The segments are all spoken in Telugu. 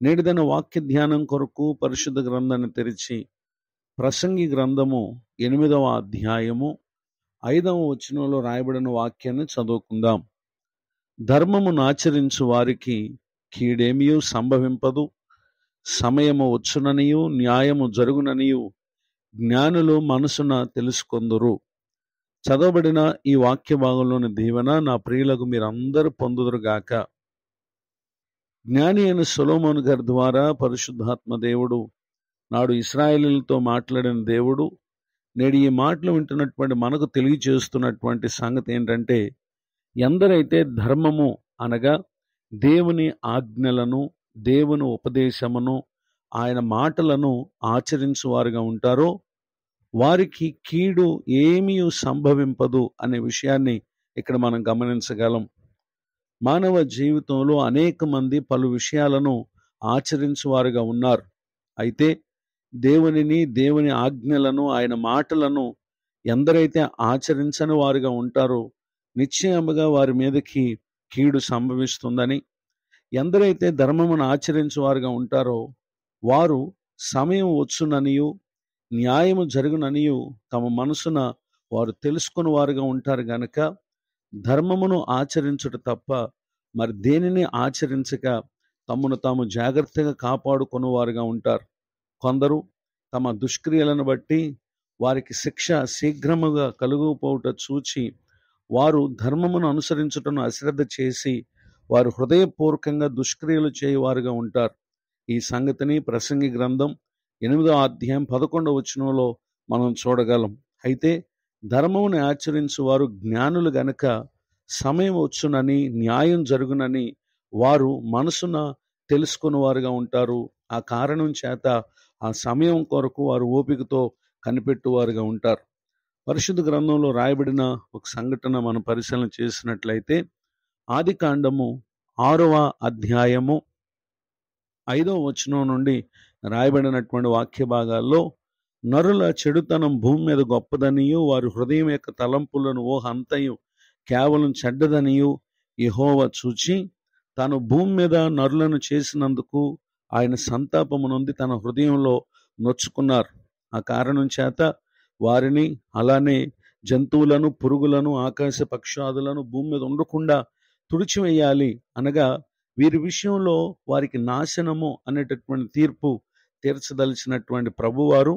నేటిదిన వాక్య ధ్యానం కొరకు పరిశుద్ధ గ్రంథాన్ని తెరిచి ప్రసంగి గ్రంథము 8వ అధ్యాయము 5వ వచనంలో రాయబడిన వాక్యాన్ని చదువుకుందాం. ధర్మమును ఆచరించు వారికి కీడేమియూ సంభవింపదు, సమయము వచ్చుననియు న్యాయము జరుగుననియు జ్ఞానులు మనసున తెలుసుకొందురు. చదవబడిన ఈ వాక్య భాగంలోని దీవెన నా ప్రియులకు మీరందరూ పొందుదురుగాక. జ్ఞాని అయిన సొలొమోను గారి ద్వారా పరిశుద్ధాత్మ దేవుడు నాడు ఇశ్రాయేలీయులతో మాట్లాడిన దేవుడు నేడు ఈ మాటలు వింటున్నటువంటి మనకు తెలియజేస్తున్నటువంటి సంగతి ఏంటంటే, ఎందరైతే ధర్మము అనగా దేవుని ఆజ్ఞలను, దేవుని ఉపదేశమును, ఆయన మాటలను ఆచరించువారుగా ఉంటారో వారికి కీడు ఏమీ సంభవింపదు అనే విషయాన్ని ఇక్కడ మనం గమనించగలం. మానవ జీవితంలో అనేక మంది పలు విషయాలను ఆచరించువారుగా ఉన్నారు. అయితే దేవుని ఆజ్ఞలను, ఆయన మాటలను ఎందరైతే ఆచరించని వారుగా ఉంటారో నిశ్చయముగా వారి మీదకి కీడు సంభవిస్తుందని, ఎందరైతే ధర్మమును ఆచరించువారుగా ఉంటారో వారు సమయం వచ్చుననియు న్యాయము జరుగుననియు తమ మనసున వారు తెలుసుకుని వారుగా ఉంటారు గనక ధర్మమును ఆచరించుట తప్ప మరి దేనిని ఆచరించక తమను తాము జాగ్రత్తగా కాపాడుకుని వారుగా ఉంటారు. కొందరు తమ దుష్క్రియలను బట్టి వారికి శిక్ష శీఘ్రముగా కలుగుపోవుట చూచి వారు ధర్మమును అనుసరించుటను అశ్రద్ధ చేసి వారు హృదయపూర్వకంగా దుష్క్రియలు చేయువారుగా ఉంటారు. ఈ సంగతిని ప్రసంగి గ్రంథం 8వ అధ్యాయం 11వ వచనంలో మనం చూడగలం. అయితే ధర్మమును ఆచరించు వారు జ్ఞానులు గనక సమయం వచ్చునని న్యాయం జరుగునని వారు మనసున తెలుసుకుని వారుగా ఉంటారు. ఆ కారణం చేత ఆ సమయం కొరకు వారు ఓపికతో కనిపెట్టువారుగా ఉంటారు. పరిశుద్ధ గ్రంథంలో రాయబడిన ఒక సంఘటన మనం పరిశీలన చేసినట్లయితే ఆదికాండము 6వ అధ్యాయము 5వ వచనం నుండి రాయబడినటువంటి వాక్య భాగాల్లో నరుల చెడుతనం భూమి మీద గొప్పదనియు వారి హృదయం యొక్క తలంపులను ఊహ అంతయు కేవలం చెడ్డదనియు యెహోవా చూచి తాను భూమి మీద నరులను చేసినందుకు ఆయన సంతాపము నొంది తన హృదయంలో నొచ్చుకున్నారు. ఆ కారణం చేత వారిని అలానే జంతువులను, పురుగులను, ఆకాశ పక్షాదులను భూమి మీద ఉండకుండా తుడిచివేయాలి అనగా వీరి విషయంలో వారికి నాశనము అనేటటువంటి తీర్పు తీర్చదలిచినటువంటి ప్రభువారు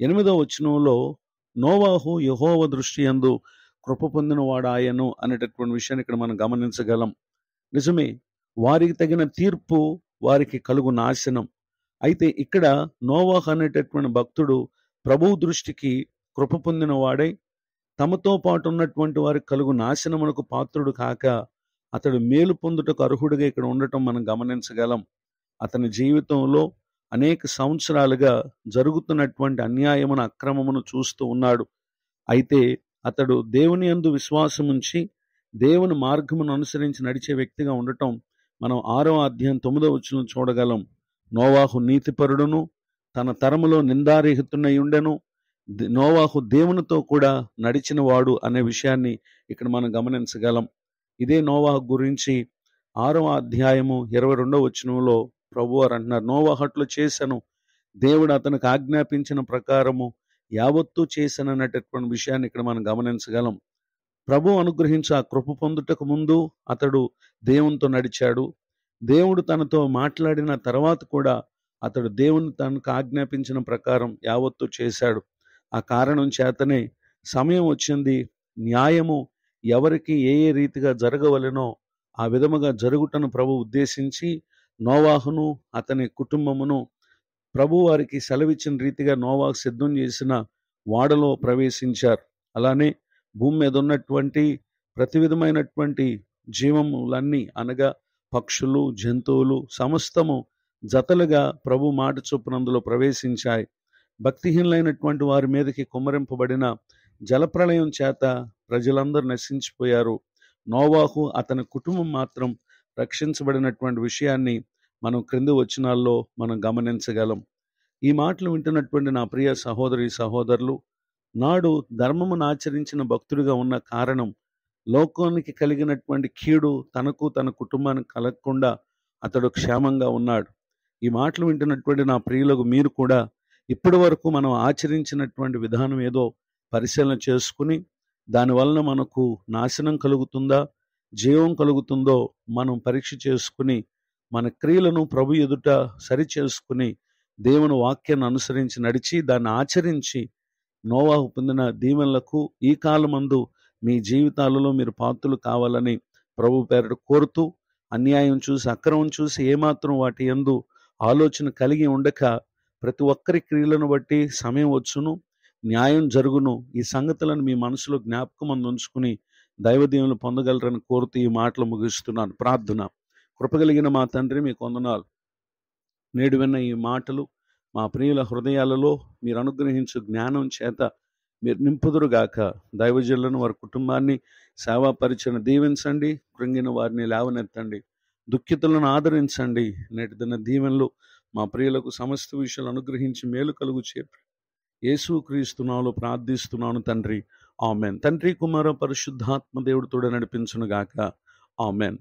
8వ వచనంలో నోవాహు యెహోవా దృష్టి యందు కృప పొందిన వాడాయను అనేటటువంటి విషయాన్ని ఇక్కడ మనం గమనించగలం. నిజమే, వారికి తగిన తీర్పు వారికి కలుగు నాశనం. అయితే ఇక్కడ నోవాహు అనేటటువంటి భక్తుడు ప్రభువు దృష్టికి కృప పొందిన వాడై తమతో పాటు ఉన్నటువంటి వారికి కలుగు నాశనమునకు పాత్రుడు కాక అతడు మేలు పొందుటకు అర్హుడిగా ఇక్కడ ఉండటం మనం గమనించగలం. అతని జీవితంలో అనేక సంవత్సరాలుగా జరుగుతున్నటువంటి అన్యాయమును, అక్రమమును చూస్తూ ఉన్నాడు. అయితే అతడు దేవుని యందు విశ్వాసం ఉంచి దేవుని మార్గమును అనుసరించి నడిచే వ్యక్తిగా ఉండటం మనం 6వ అధ్యాయం 9వ వచనం చూడగలం. నోవాహు నీతిపరుడును తన తరములో నిందారహితుడై ఉండెను, నోవాహు దేవునితో కూడా నడిచిన వాడు అనే విషయాన్ని ఇక్కడ మనం గమనించగలం. ఇదే నోవాహు గురించి 6వ అధ్యాయము 22వ వచనంలో ప్రభువారు అంటున్నారు, నోవాహు అట్లు చేసెను, దేవుడు అతనికి ఆజ్ఞాపించిన ప్రకారము యావత్తూ చేశాననేటటువంటి విషయాన్ని ఇక్కడ మనం గమనించగలం. ప్రభు అనుగ్రహించి ఆ కృప పొందుటకు ముందు అతడు దేవునితో నడిచాడు. దేవుడు తనతో మాట్లాడిన తర్వాత కూడా అతడు దేవుని తనకు ఆజ్ఞాపించిన ప్రకారం యావత్తూ చేశాడు. ఆ కారణం చేతనే సమయం వచ్చింది, న్యాయము ఎవరికి ఏ ఏ రీతిగా జరగవలెనో ఆ విధముగా జరుగుటను ప్రభు ఉద్దేశించి నోవాహును అతని కుటుంబమును ప్రభు వారికి సెలవిచ్చిన రీతిగా నోవాహు సిద్ధం చేసిన వాడలో ప్రవేశించారు. అలానే భూమి మీద ఉన్నటువంటి ప్రతి విధమైనటువంటి జీవములన్నీ అనగా పక్షులు, జంతువులు సమస్తము జతలుగా ప్రభు మాట చొప్పున అందులో ప్రవేశించాయి. భక్తిహీనులైనటువంటి వారి మీదకి కుమ్మరింపబడిన జలప్రళయం చేత ప్రజలందరూ నశించిపోయారు. నోవాహు అతని కుటుంబం మాత్రం రక్షించబడినటువంటి విషయాన్ని మనం క్రింది వచనాల్లో మనం గమనించగలం. ఈ మాటలు వింటున్నటువంటి నా ప్రియ సహోదరి సహోదరులు, నాడు ధర్మమును ఆచరించిన భక్తుడిగా ఉన్న కారణం లోకానికి కలిగినటువంటి కీడు తనకు తన కుటుంబానికి కలగకుండా అతడు క్షేమంగా ఉన్నాడు. ఈ మాటలు వింటున్నటువంటి నా ప్రియులకు మీరు కూడా ఇప్పటి వరకు మనం ఆచరించినటువంటి విధానం ఏదో పరిశీలన చేసుకుని దానివలన మనకు నాశనం కలుగుతుందా, జీవం కలుగుతుందో మనం పరీక్ష చేసుకుని మన క్రియలను ప్రభు ఎదుట సరి చేసుకుని దేవుని వాక్యాన్ని అనుసరించి నడిచి దాన్ని ఆచరించి నోవాహు పొందిన దీవెనలకు ఈ కాలమందు మీ జీవితాలలో మీరు పాత్రలు కావాలని ప్రభు పేరట కోరుతూ, అన్యాయం చూసి అక్రమం చూసి ఏమాత్రం వాటి యందు ఆలోచన కలిగి ఉండక ప్రతి ఒక్కరి క్రియలను బట్టి సమయం వచ్చును, న్యాయం జరుగును. ఈ సంగతులను మీ మనసులో జ్ఞాపకం ఉంచుకుని దైవదీవులు పొందగలరని కోరుతూ ఈ మాటలు ముగిస్తున్నాను. ప్రార్థన. కృపగలిగిన మా తండ్రి, మీకు వందనాలు. నేడు విన్న ఈ మాటలు మా ప్రియుల హృదయాలలో మీరు అనుగ్రహించు జ్ఞానం చేత మీరు నింపుదురుగాక. దైవజనులను, వారి కుటుంబాన్ని, సేవా పరిచయను దీవించండి. కృంగిన వారిని లేవనెత్తండి. దుఃఖితులను ఆదరించండి. నేటి దిన దీవెనలు మా ప్రియులకు సమస్త విషయాలు అనుగ్రహించి మేలు కలుగు చేపి యేసుక్రీస్తు నామములో ప్రార్థిస్తున్నాను తండ్రి. ఆమెన్. తండ్రి, కుమార, పరిశుద్ధాత్మ దేవుడితో నడిపించునుగాక. ఆమెన్.